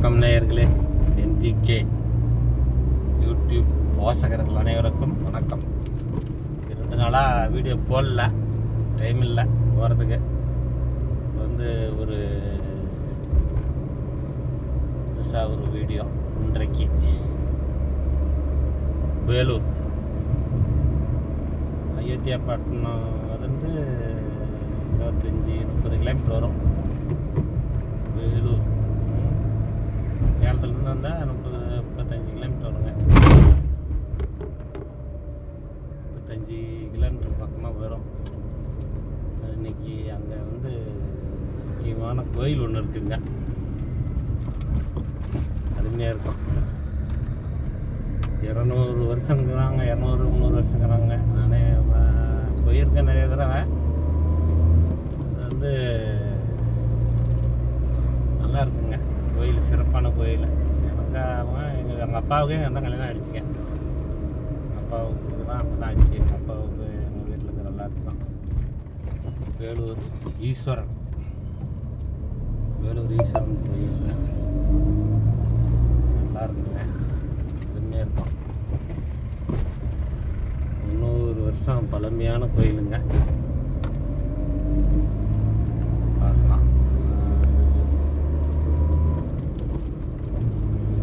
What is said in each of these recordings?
வணக்கம் நேயர்களே, NGK YouTube வாசகர்கள் அனைவருக்கும் வணக்கம். 2 நாளாக வீடியோ போடல, டைம் இல்லை போகிறதுக்கு. ஒரு புதுசாக ஒரு வீடியோ இன்றைக்கு வேலூர் அயோத்தியாப்பட்டினம் இருந்து 25-30 கிலோமீட்டர் வரும். வேலூர் சேலத்துலேருந்து வந்தால் 30-35 கிலோமீட்டர் வருங்க. 35 கிலோமீட்டர் பக்கமாக வரும். இன்றைக்கி அங்கே முக்கியமான கோயில் ஒன்று இருக்குங்க, அருமையாக இருக்கும். 200 வருஷங்கிறாங்க, 200-300 வருஷங்கிறாங்க. நானே போயிருக்கேன் நிறைய தடவை. அது நல்லா இருக்குங்க கோயில், சிறப்பான கோயில். எங்கள் அப்பாவுக்கே எங்கள் தான் கல்யாணம் ஆகிடுச்சிங்க. எங்கள் அப்பாவுக்கு தான் அப்போ தான் ஆச்சு. எங்கள் அப்பாவுக்கு எங்கள் வீட்டில் இருக்கிற எல்லாத்துக்கும். வேலூர் ஈஸ்வரன் கோயில் நல்லா இருக்குங்க, அருமையாக இருக்கும். 300 வருஷம் பழமையான கோயிலுங்க. பார்க்கலாம்.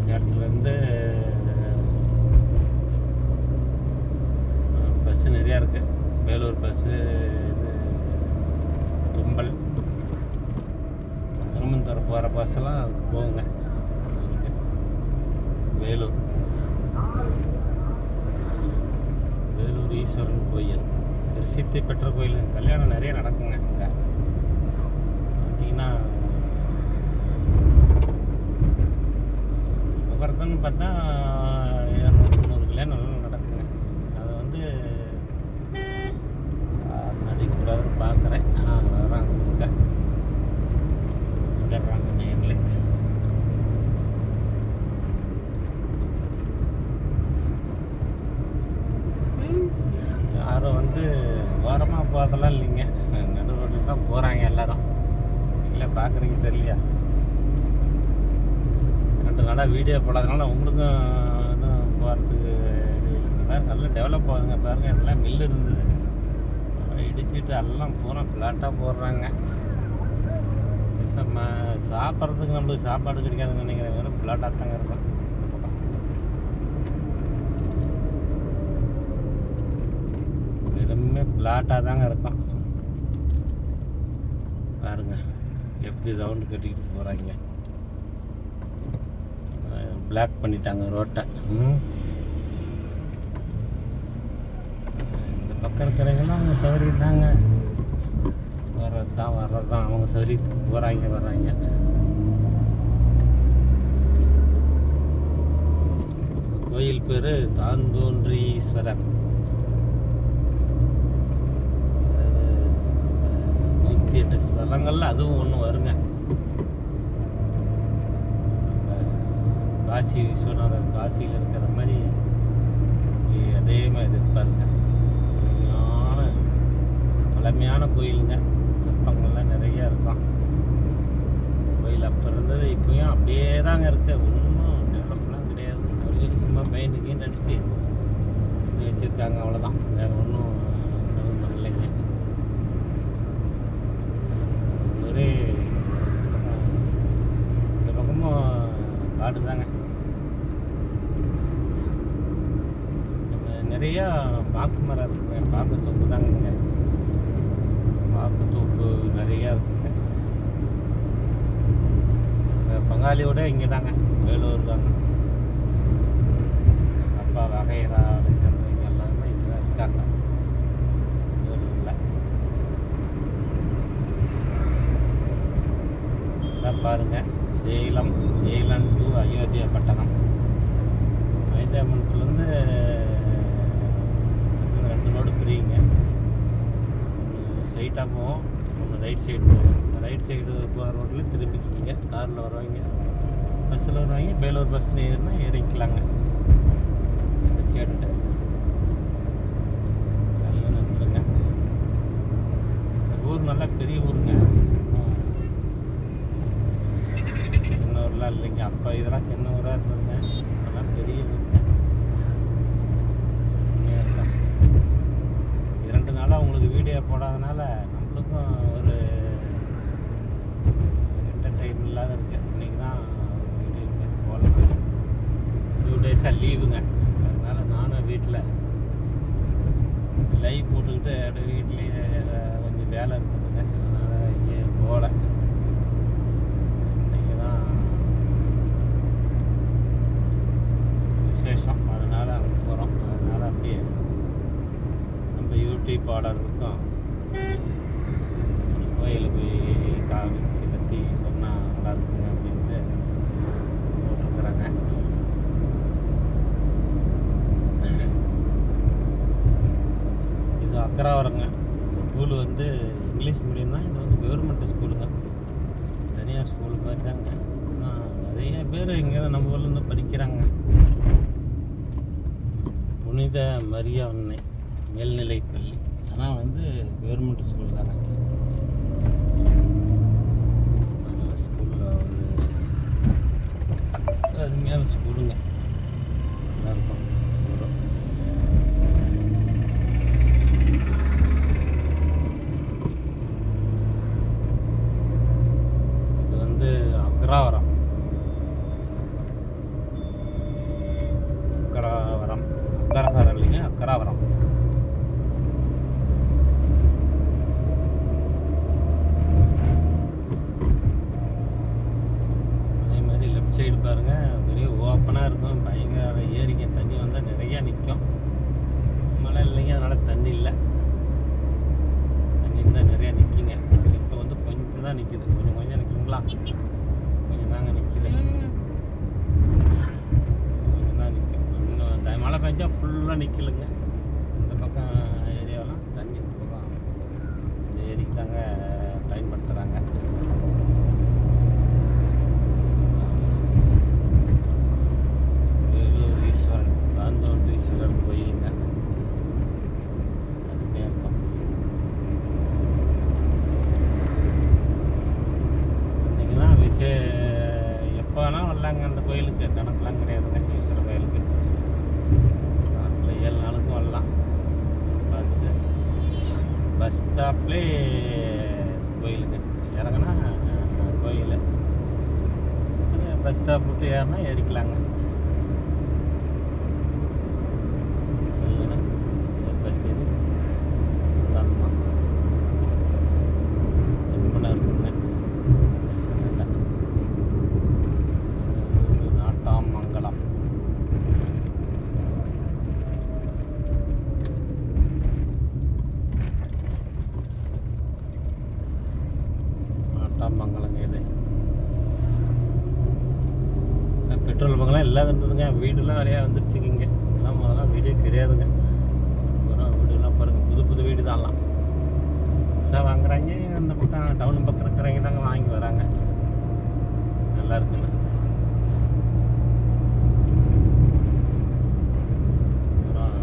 சேலத்துலேருந்து பஸ்ஸு நிறையா இருக்குது. வேலூர் பஸ்ஸு, தும்பல், திருமந்தூர் போகிற பஸ்ஸெல்லாம் அதுக்கு போகுங்க. வேலூர் ஈஸ்வரன் கோயில் பிரசித்தி பெற்ற கோயில். கல்யாணம் நிறைய நடக்குங்க அங்கே. பார்த்தீங்கன்னா முகூர்த்தம்னு பார்த்தா 200-300 கல்யாணம் நடக்குங்க. அதை நடிக்கூடாதுன்னு பார்க்குறேன். ஆனால் வர்றாங்க வந்துடுறாங்க நேரில். யாரும் ஓரமாக போகிறதெல்லாம் இல்லைங்க, நடு ரோட்டில் தான் போகிறாங்க எல்லாரும். இல்லை பார்க்குறீங்க தெரியலையா? 2 நாளாக வீடியோ போடாதனால உங்களுக்கும் இன்னும் போகிறதுக்கு நல்லா டெவலப் ஆகுதுங்க. பாருங்கள், எல்லாம் மில்லு இருந்தது, இடிச்சிட்டு எல்லாம் பூரா பிளாட்டாக போடுறாங்க. சாப்பிட்றதுக்கு நம்மளுக்கு சாப்பாடு கிடைக்காதுன்னு நினைக்கிறேன். வெறும் பிளாட்டாக தாங்க இருக்கும். வெறுமே பிளாட்டாக தாங்க இருக்கும். பாருங்க எப்படி ரவுண்டு கட்டிக்கிட்டு போகிறாங்க. பிளாக் பண்ணிட்டாங்க ரோட்டை. இந்த பக்கம் இருக்கிறவங்களாம் அவங்க சௌகரியத்தாங்க. வர்றது தான் அவங்க சௌகரியத்துக்கு வர்றாங்க. கோயில் பேர் தாந்தோன்றீஸ்வரர். 108 ஸ்தலங்கள்ல அதுவும் ஒன்று வருங்க. காசி விஸ்வநாதர் காசியில் இருக்கிற மாதிரி அதே மாதிரி இருப்பாருங்க. பழமையான கோயிலுங்க. சிற்பங்கள்லாம் நிறையா இருக்கும். கோயில் அப்போ இருந்தது இப்போயும் அப்படியே தாங்க இருக்கு. ஒன்றும் டெவலப்லாம் கிடையாது. அப்படியே சும்மா பெயிண்ட்டுக்கு அடித்து வச்சுருக்காங்க, அவ்வளோதான். வேறு ஒன்றும் டெவலப்மெண்ட் இல்லைங்க. ஒரே இந்த பக்கமும் காடு தாங்க. நிறையா பாக்கு மரம் இருக்குங்க. பாக்கு தோப்பு தாங்க. பாக்கு தோப்பு நிறையா இருக்குங்க. பங்காளியோட இங்கே தாங்க, வேலூர் தாங்க. அப்பா வகையறாவை சேர்ந்தவங்க எல்லாமே இங்கே தான் இருக்காங்க வேலூரில். இதான் பாருங்கள், சேலம் டு அயோத்தியாப்பட்டினம். அயோத்தியாப்பட்டினத்துலேருந்து 2 ரோடு பிரியுங்க. ஒன்று ஸ்ட்ரைட்டாக போவோம், ஒன்று ரைட் சைடு போவோம். ரைட் சைடு போகிற ரோட்டில் திரும்பிக்கிங்க. காரில் வருவாங்க, பஸ்ஸில் வருவாங்க. வேலூர் பஸ் ஏறினா இறங்கிக்கலாங்க. இதை கேட்டுட்டு சரியாக நின்றுங்க. ஊர் நல்லா பெரிய ஊருங்க. மாதிரிலாம் இல்லைங்க. அப்போ இதெல்லாம் சின்ன ஊராக இருந்ததுங்க, அதெல்லாம் பெரிய ஊர். 2 நாளாக உங்களுக்கு வீடியோ போடாதனால நம்மளுக்கும் ஒரு என்டர்டைன் இல்லாத இருக்குது. இன்றைக்கி தான் வீடியோ சேர்த்து போடலாம். 2 டேஸாக லீவுங்க, அதனால் நானும் வீட்டில் லைவ் போட்டுக்கிட்டு அப்படியே வீட்லேயே கொஞ்சம் வேலை இருந்ததுங்க, அதனால் இங்கே போகல. இன்றைக்கி தான் விசேஷம், அதனால் அங்கே போகிறோம். அதனால் அப்படியே நம்ம யூடியூப் ஆர்டருக்கும் ஒரு கோயிலில் போய் காமிச்சு பற்றி சொன்னால் நல்லா இருக்குங்க அப்படின்ட்டு போட்டிருக்குறாங்க. இது அக்கராவரங்க ஸ்கூலு வந்து இங்கிலீஷ் மீடியம் தான். இது வந்து கவர்மெண்ட் ஸ்கூலுங்க, தனியார் ஸ்கூலு மாதிரி தாங்க. ஆனால் நிறைய பேர் இங்கே தான் நம்ம ஊர்லேருந்து படிக்கிறாங்க. புனித மரியா அன்னை மேல்நிலைப்பள்ளி, ஆனால் வந்து கவர்மெண்ட் ஸ்கூல் தாங்க. நல்ல ஸ்கூலில் ஒரு அருமையான ஸ்கூலுங்க, நல்லாயிருக்கும் ஸ்கூலு. இது வந்து அக்ராவரம், அக்கரகாரம் இல்லைங்க, அக்கராவரம். அதே மாதிரி லெஃப்ட் சைடு பாருங்கள், பெரிய ஓப்பனாக இருக்கும். பயங்கர ஏரிக்க தண்ணி வந்தால் நிறையா நிற்கும். மழை இல்லைங்க, அதனால் தண்ணி இல்லை. தண்ணி இருந்தால் நிறையா நிற்கிங்க. இப்போ வந்து கொஞ்சம் தான் நிற்கிது, கொஞ்சம் நிற்குங்களா, கொஞ்சம் தாங்க நிற்கிது. மழை பெஞ்சா ஃபுல்லாக நிற்கலுங்க. இந்த பக்கம் ஏரியாவெலாம் தண்ணி இந்த பக்கம் இந்த ஏரிக்கு தாங்க பயன்படுத்துகிறாங்க. வேலூர் ஈஸ்வரன், காந்தோண்டீஸ்வரர் கோயிலுங்க, அருமையாக இருக்கும். இன்றைக்கினா எப்போ வேணால் வரலாங்க அந்த கோயிலுக்கு, கணக்கெலாம் கிடையாதுங்க. ஈஸ்வரர் கோயிலுக்கு 7 நாளுக்கும் வரலாம். பார்த்துட்டு பஸ் ஸ்டாப்லேயே கோயிலுங்க, இறங்கினா கோயில், பஸ் ஸ்டாப் விட்டு ஏறினா ஏறிக்கலாங்க. சொல்லுங்க, பஸ் ஏறி வரலாம். திருமணம் இருக்குங்க. நாட்டாமங்கலம் மங்கலங்க. இது பெட்ரோல் பங்கெலாம் எல்லாம் இருந்ததுங்க. வீடுலாம் நிறையா வந்துருச்சுங்க. இங்கே எல்லாம் முதல்ல வீடே கிடையாதுங்க. அப்புறம் வீடுலாம் பாருங்கள், புது புது வீடு தான்லாம் புதுசாக வாங்குறாங்க. அந்த பக்கம் டவுன் பக்கம் இருக்கிறவங்க தாங்க வாங்கி வராங்க. நல்லா இருக்குங்க. அப்புறம்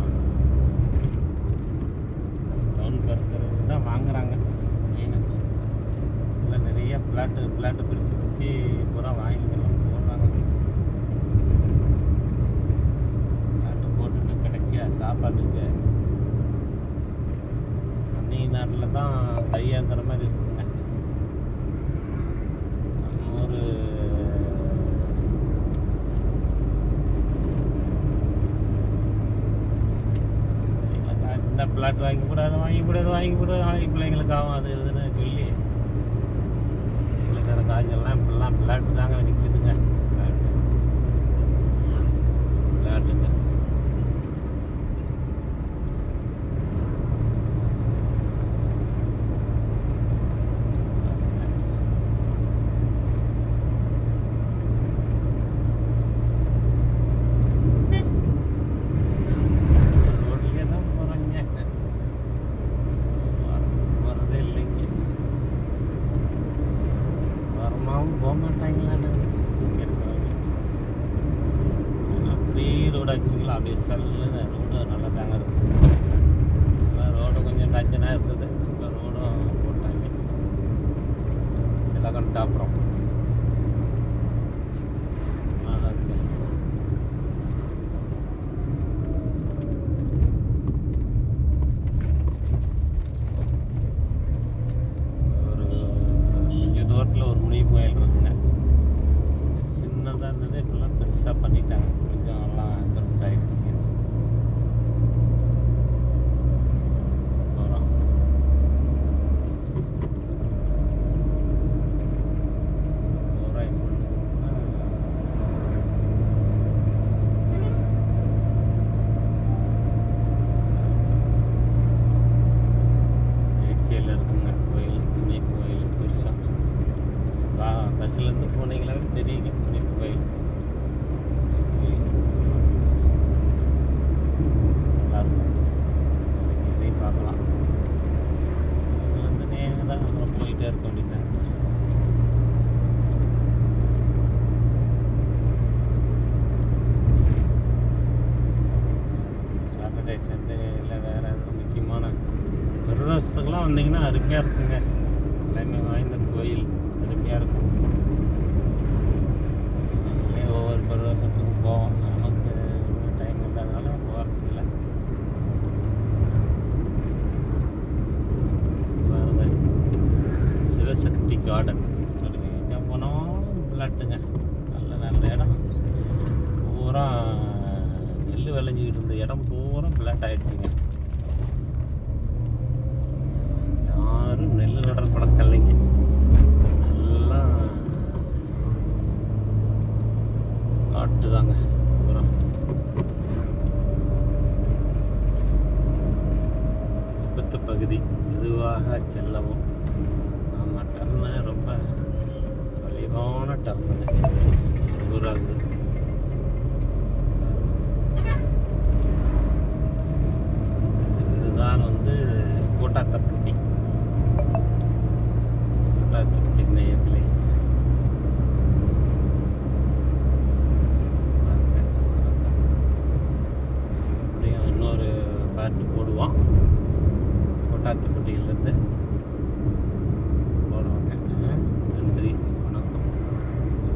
டவுன் பக்கம் தான் வாங்குறாங்க. நிறைய பிளாட்டு பிரித்து பூரா வாங்கிக்கலாம் போடுறாங்க. பிளாட்டு போட்டுட்டு கிடைச்சியா சாப்பாட்டுக்கு அன்னைய நாட்டில் தான் கையாந்துற மாதிரி இருக்குங்க. நம்ம ஒரு காசு இருந்தால் பிளாட் வாங்கக்கூடாது, பிள்ளைங்களுக்கு ஆகும் அது இதுன்னு சொல்லி காய்ச்சல்லாம் இப்படிலாம் பிளாட்டு தாங்க நிற்கிதுங்க. பிளாட்டுங்க ரோட்லேயே தான் போகிறாங்க, போகிறதே இல்லைங்க. வரமாவும் போக மாட்டாங்களான்னு இங்கே இருக்கிறவங்க. ஃப்ரீ ரோடு ஆச்சுங்களா, அப்படியே சல்லுன்னு ரோடு நல்லா தாங்க இருக்குது. ரோடு கொஞ்சம் டஞ்சனாக இருந்தது, இப்போ ரோடும் போட்டாங்க. சிலகண்டாபுரம் பெருசாக பண்ணிட்டாங்க, கொஞ்சம் எல்லாம் கரெக்ட் ஆகிடுச்சிங்க. போகிறோம். ஏட்சியில் இருக்குங்க கோயில், முனிப்பு கோயில் பெருசாக. பஸ்ஸுலேருந்து போனீங்களாவே தெரியுங்க முனிப்பு கோயில். நல்லாயிருக்கும், இதையும் பார்க்கலாம். இதுலேருந்து நேராக அப்புறம் போயிட்டே இருக்க வேண்டியது. சாட்டர்டே சண்டே இல்லை வேறு எதுவும் முக்கியமான பிரதோஷத்துக்கெலாம் வந்தீங்கன்னா அருமையாக இருக்குங்க. தலைமை வாய்ந்த கோயில், அருமையாக இருக்கும். நாங்களே ஒவ்வொரு பிரதோஷத்துக்கும் போவோம், நமக்கு டைம் இல்லாதனால போகிறது இல்லை. பாருங்க, சிவசக்தி கார்டன் பாருங்க, எங்கே போனாலும் பிளாட்டுங்க. நல்ல நல்ல இடம், பூரா நெல் விளைஞ்சிக்கிட்டு இருந்த இடம் பூரா பிளாட் ஆகிடுச்சிங்க. யாரும் நெல் நடுற பழக்கம் இல்லைங்க. நல்லா காட்டுதாங்க பூரா. விபத்து பகுதி, மெதுவாக செல்லவும். நம்ம டர்னு ரொம்ப வலிவான டர்னுங்க, சுகராகுது. இதுதான் வந்து கோட்டாத்தப்பட்டி. கோட்டாத்தப்பட்டி நேயர்களே, அப்படியும் இன்னொரு பார்ட்டு போடுவோம் கோட்டாத்தப்பட்டியிலேருந்து.